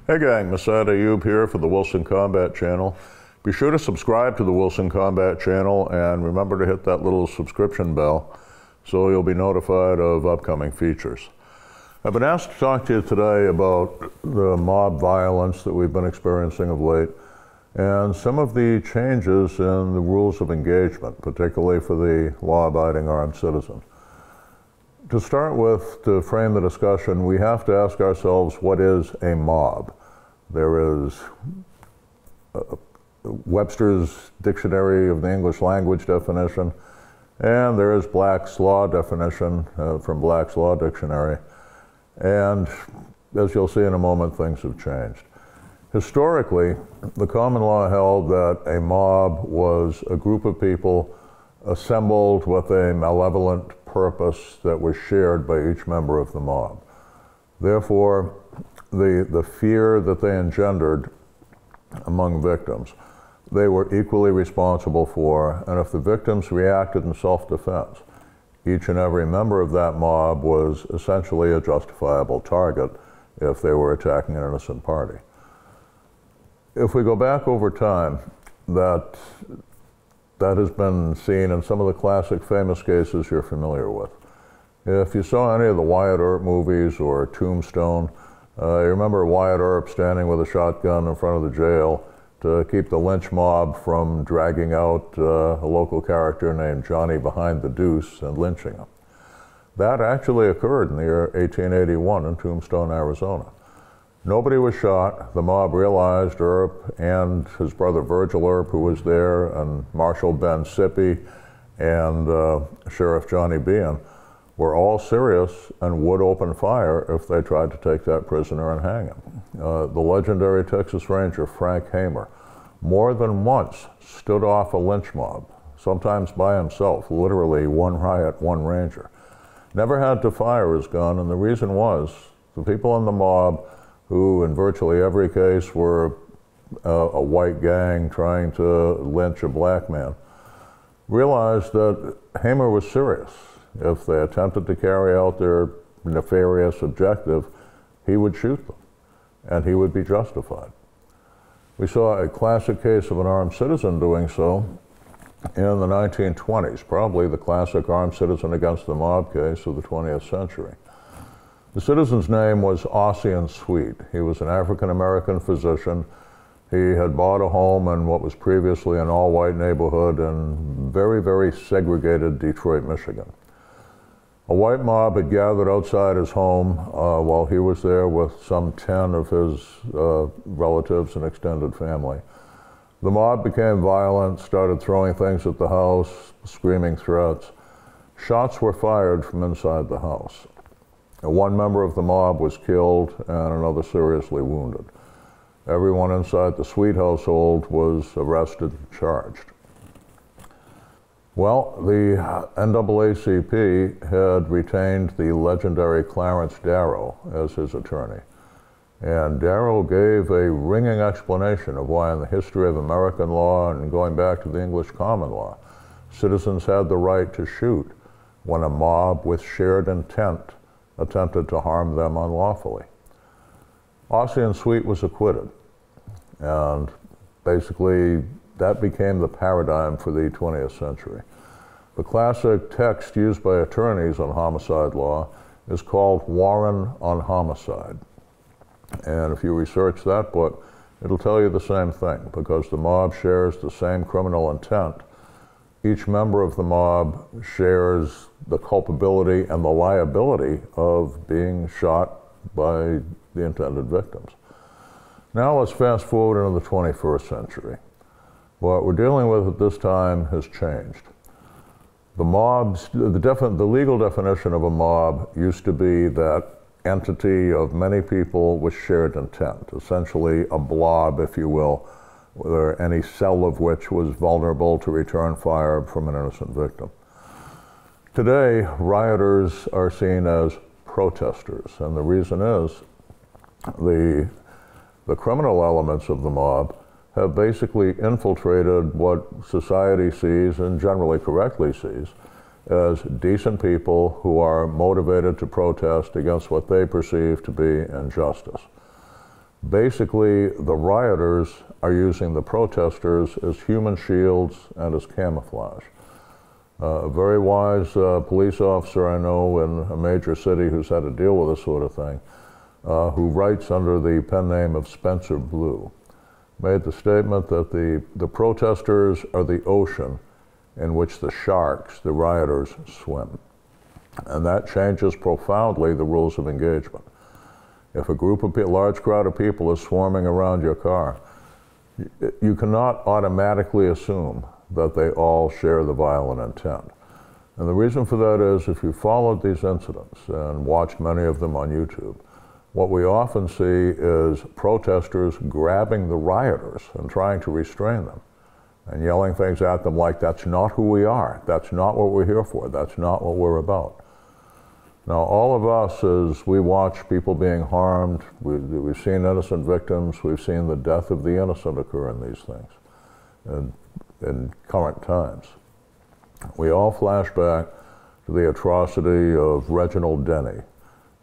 Hey gang, Massad Ayoob here for the Wilson Combat Channel. Be sure to subscribe to the Wilson Combat Channel and remember to hit that little subscription bell so you'll be notified of upcoming features. I've been asked to talk to you today about the mob violence that we've been experiencing of late and some of the changes in the rules of engagement, particularly for the law-abiding armed citizen. To start with, to frame the discussion, we have to ask ourselves, what is a mob? There is Webster's Dictionary of the English Language definition, and there is Black's Law definition from Black's Law Dictionary. And as you'll see in a moment, things have changed. Historically, the common law held that a mob was a group of people assembled with a malevolent purpose that was shared by each member of the mob. Therefore, the fear that they engendered among victims, they were equally responsible for, and if the victims reacted in self-defense, each and every member of that mob was essentially a justifiable target if they were attacking an innocent party. If we go back over time, that has been seen in some of the classic famous cases you're familiar with. If you saw any of the Wyatt Earp movies or Tombstone, you remember Wyatt Earp standing with a shotgun in front of the jail to keep the lynch mob from dragging out a local character named Johnny behind the deuce and lynching him. That actually occurred in the year 1881 in Tombstone, Arizona. Nobody was shot. The mob realized Earp and his brother Virgil Earp, who was there, and Marshal Ben Sippy and Sheriff Johnny Behan were all serious and would open fire if they tried to take that prisoner and hang him. The legendary Texas Ranger Frank Hamer more than once stood off a lynch mob, sometimes by himself, literally one riot, one ranger. Never had to fire his gun, and the reason was the people in the mob, who in virtually every case were a white gang trying to lynch a black man, realized that Hamer was serious. If they attempted to carry out their nefarious objective, he would shoot them, and he would be justified. We saw a classic case of an armed citizen doing so in the 1920s, probably the classic armed citizen against the mob case of the 20th century. The citizen's name was Ossian Sweet. He was an African-American physician. He had bought a home in what was previously an all-white neighborhood in very, very segregated Detroit, Michigan. A white mob had gathered outside his home while he was there with some 10 of his relatives and extended family. The mob became violent, started throwing things at the house, screaming threats. Shots were fired from inside the house. One member of the mob was killed and another seriously wounded. Everyone inside the Sweet household was arrested and charged. Well, the NAACP had retained the legendary Clarence Darrow as his attorney. And Darrow gave a ringing explanation of why in the history of American law and going back to the English common law, citizens had the right to shoot when a mob with shared intent attempted to harm them unlawfully. Ossian Sweet was acquitted, and basically that became the paradigm for the 20th century. The classic text used by attorneys on homicide law is called Warren on Homicide. And if you research that book, it'll tell you the same thing, because the mob shares the same criminal intent. Each member of the mob shares the culpability and the liability of being shot by the intended victims. Now let's fast forward into the 21st century. What we're dealing with at this time has changed. The legal definition of a mob used to be that entity of many people with shared intent, essentially a blob, if you will, where any cell of which was vulnerable to return fire from an innocent victim. Today, rioters are seen as protesters, and the reason is the criminal elements of the mob have basically infiltrated what society sees, and generally correctly sees, as decent people who are motivated to protest against what they perceive to be injustice. Basically, the rioters are using the protesters as human shields and as camouflage. A very wise police officer I know in a major city who's had to deal with this sort of thing, who writes under the pen name of Spencer Blue, made the statement that the protesters are the ocean in which the sharks, the rioters, swim. And that changes profoundly the rules of engagement. If a large crowd of people is swarming around your car, you cannot automatically assume that they all share the violent intent. And the reason for that is, if you followed these incidents and watched many of them on YouTube, what we often see is protesters grabbing the rioters and trying to restrain them and yelling things at them like, that's not who we are, that's not what we're here for, that's not what we're about. Now, all of us, as we watch people being harmed, we've seen innocent victims, we've seen the death of the innocent occur in these things in current times. We all flash back to the atrocity of Reginald Denny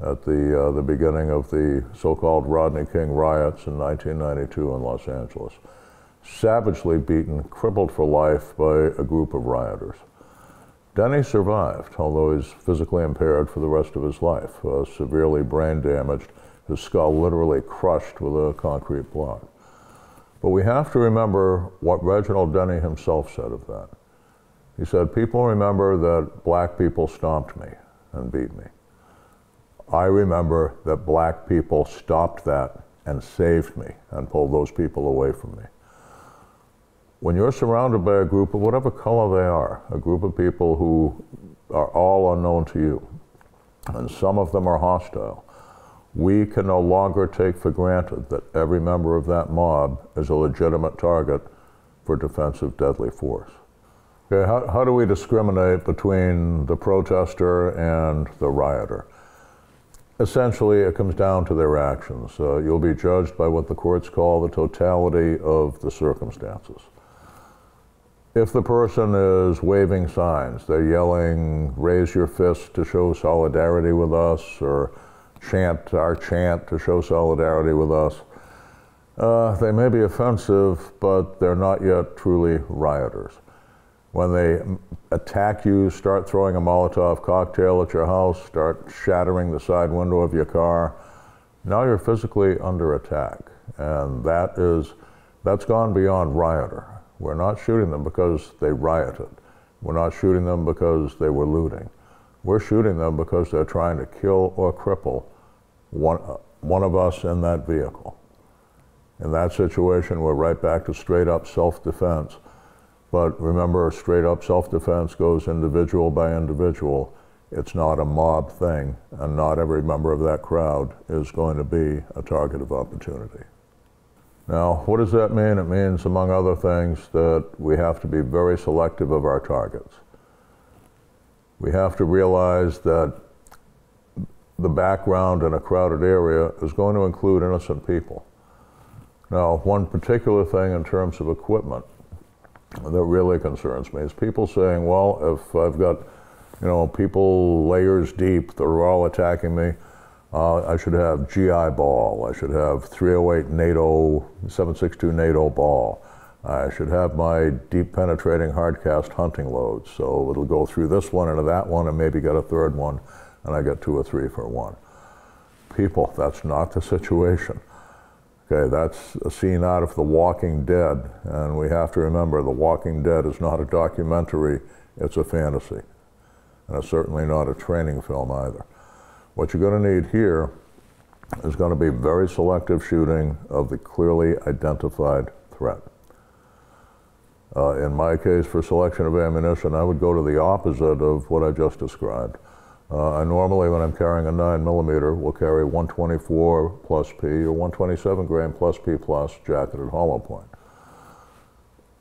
at the beginning of the so-called Rodney King riots in 1992 in Los Angeles. Savagely beaten, crippled for life by a group of rioters. Denny survived, although he's physically impaired for the rest of his life, severely brain damaged, his skull literally crushed with a concrete block. But we have to remember what Reginald Denny himself said of that. He said, people remember that black people stomped me and beat me. I remember that black people stopped that and saved me and pulled those people away from me. When you're surrounded by a group of whatever color they are, a group of people who are all unknown to you, and some of them are hostile, we can no longer take for granted that every member of that mob is a legitimate target for defensive deadly force. Okay, how do we discriminate between the protester and the rioter? Essentially, it comes down to their actions. You'll be judged by what the courts call the totality of the circumstances. If the person is waving signs, they're yelling, raise your fist to show solidarity with us, or chant our chant to show solidarity with us, they may be offensive, but they're not yet truly rioters. When they attack you, start throwing a Molotov cocktail at your house, start shattering the side window of your car, now you're physically under attack. And that's gone beyond rioter. We're not shooting them because they rioted. We're not shooting them because they were looting. We're shooting them because they're trying to kill or cripple one of us in that vehicle. In that situation, we're right back to straight up self-defense. But remember, straight up self-defense goes individual by individual. It's not a mob thing, and not every member of that crowd is going to be a target of opportunity. Now, what does that mean? It means, among other things, that we have to be very selective of our targets. We have to realize that the background in a crowded area is going to include innocent people. Now, one particular thing in terms of equipment that really concerns me is people saying, well, if I've got, people layers deep that are all attacking me, I should have GI ball, I should have 308 NATO, 7.62 NATO ball, I should have my deep penetrating hard cast hunting loads, so it'll go through this one into that one and maybe get a third one, and I get 2 or 3 for one. People, that's not the situation. Okay, that's a scene out of The Walking Dead, and we have to remember The Walking Dead is not a documentary, it's a fantasy. And it's certainly not a training film either. What you're going to need here is going to be very selective shooting of the clearly identified threat. In my case, for selection of ammunition, I would go to the opposite of what I just described. I normally, when I'm carrying a 9mm, will carry 124 plus P or 127 grain plus P plus jacketed hollow point.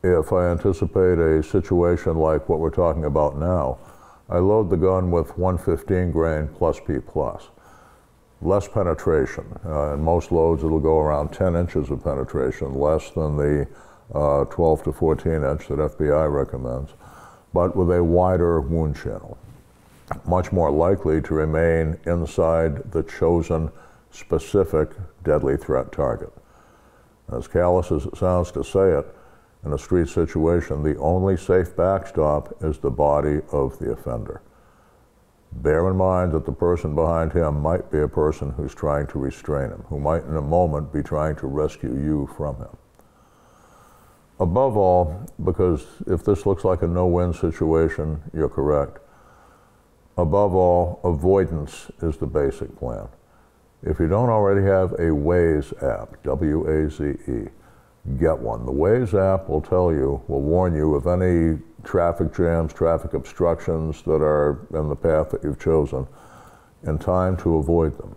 If I anticipate a situation like what we're talking about now, I load the gun with 115 grain plus P plus. Less penetration. In most loads it'll go around 10 inches of penetration, less than the 12 to 14 inch that FBI recommends, but with a wider wound channel. Much more likely to remain inside the chosen specific deadly threat target. As callous as it sounds to say it, in a street situation, the only safe backstop is the body of the offender. Bear in mind that the person behind him might be a person who's trying to restrain him, who might in a moment be trying to rescue you from him. Above all, because if this looks like a no-win situation, you're correct. Above all, avoidance is the basic plan. If you don't already have a Waze app, W-A-Z-E, get one. The Waze app will tell you, will warn you of any traffic jams, traffic obstructions that are in the path that you've chosen in time to avoid them.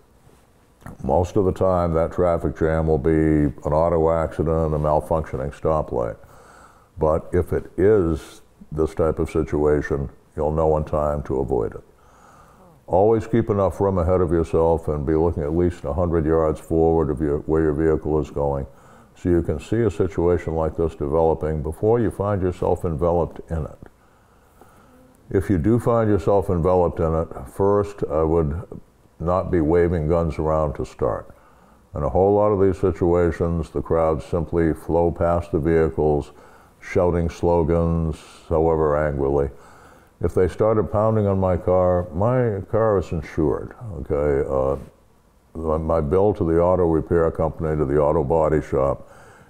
Most of the time, that traffic jam will be an auto accident, a malfunctioning stoplight. But if it is this type of situation, you'll know in time to avoid it. Always keep enough room ahead of yourself and be looking at least 100 yards forward of where your vehicle is going, so you can see a situation like this developing before you find yourself enveloped in it. If you do find yourself enveloped in it, first, I would not be waving guns around to start. In a whole lot of these situations, the crowds simply flow past the vehicles, shouting slogans, however angrily. If they started pounding on my car is insured, okay? My bill to the auto repair company, to the auto body shop,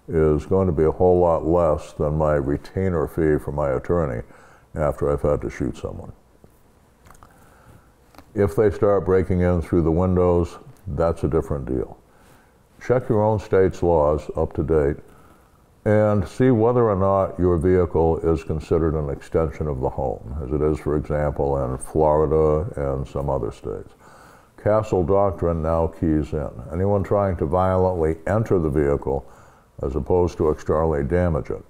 is going to be a whole lot less than my retainer fee for my attorney after I've had to shoot someone. If they start breaking in through the windows, that's a different deal. Check your own state's laws up to date and see whether or not your vehicle is considered an extension of the home, as it is, for example, in Florida and some other states. Castle doctrine now keys in. Anyone trying to violently enter the vehicle as opposed to externally damage it.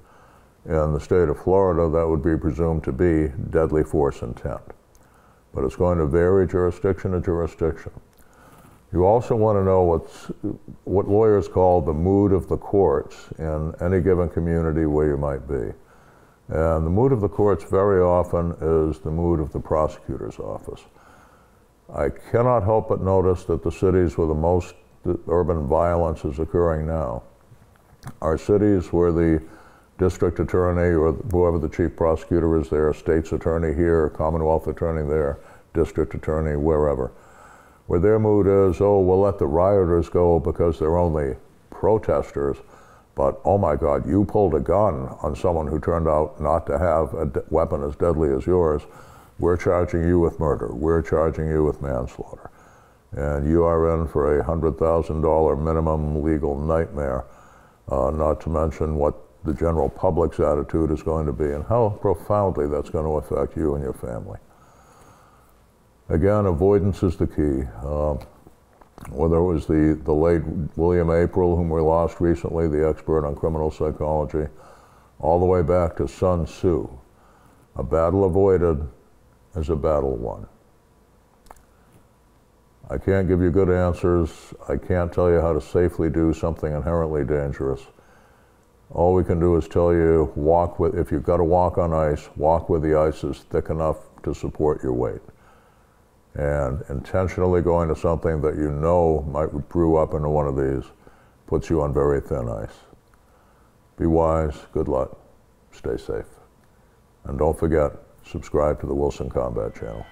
In the state of Florida, that would be presumed to be deadly force intent. But it's going to vary jurisdiction to jurisdiction. You also want to know what lawyers call the mood of the courts in any given community where you might be. And the mood of the courts very often is the mood of the prosecutor's office. I cannot help but notice that the cities where the most urban violence is occurring now are cities where the district attorney or whoever the chief prosecutor is there, state's attorney here, Commonwealth attorney there, district attorney wherever, where their mood is, oh, we'll let the rioters go because they're only protesters, but oh my God, you pulled a gun on someone who turned out not to have a weapon as deadly as yours. We're charging you with murder. We're charging you with manslaughter. And you are in for a $100,000 minimum legal nightmare, not to mention what the general public's attitude is going to be and how profoundly that's going to affect you and your family. Again, avoidance is the key. Whether it was the late William April, whom we lost recently, the expert on criminal psychology, all the way back to Sun Tzu, a battle avoided is a battle won. I can't give you good answers. I can't tell you how to safely do something inherently dangerous. All we can do is tell you, if you've got to walk on ice, walk where the ice is thick enough to support your weight. And intentionally going to something that you know might brew up into one of these puts you on very thin ice. Be wise, good luck, stay safe. And don't forget, subscribe to the Wilson Combat channel.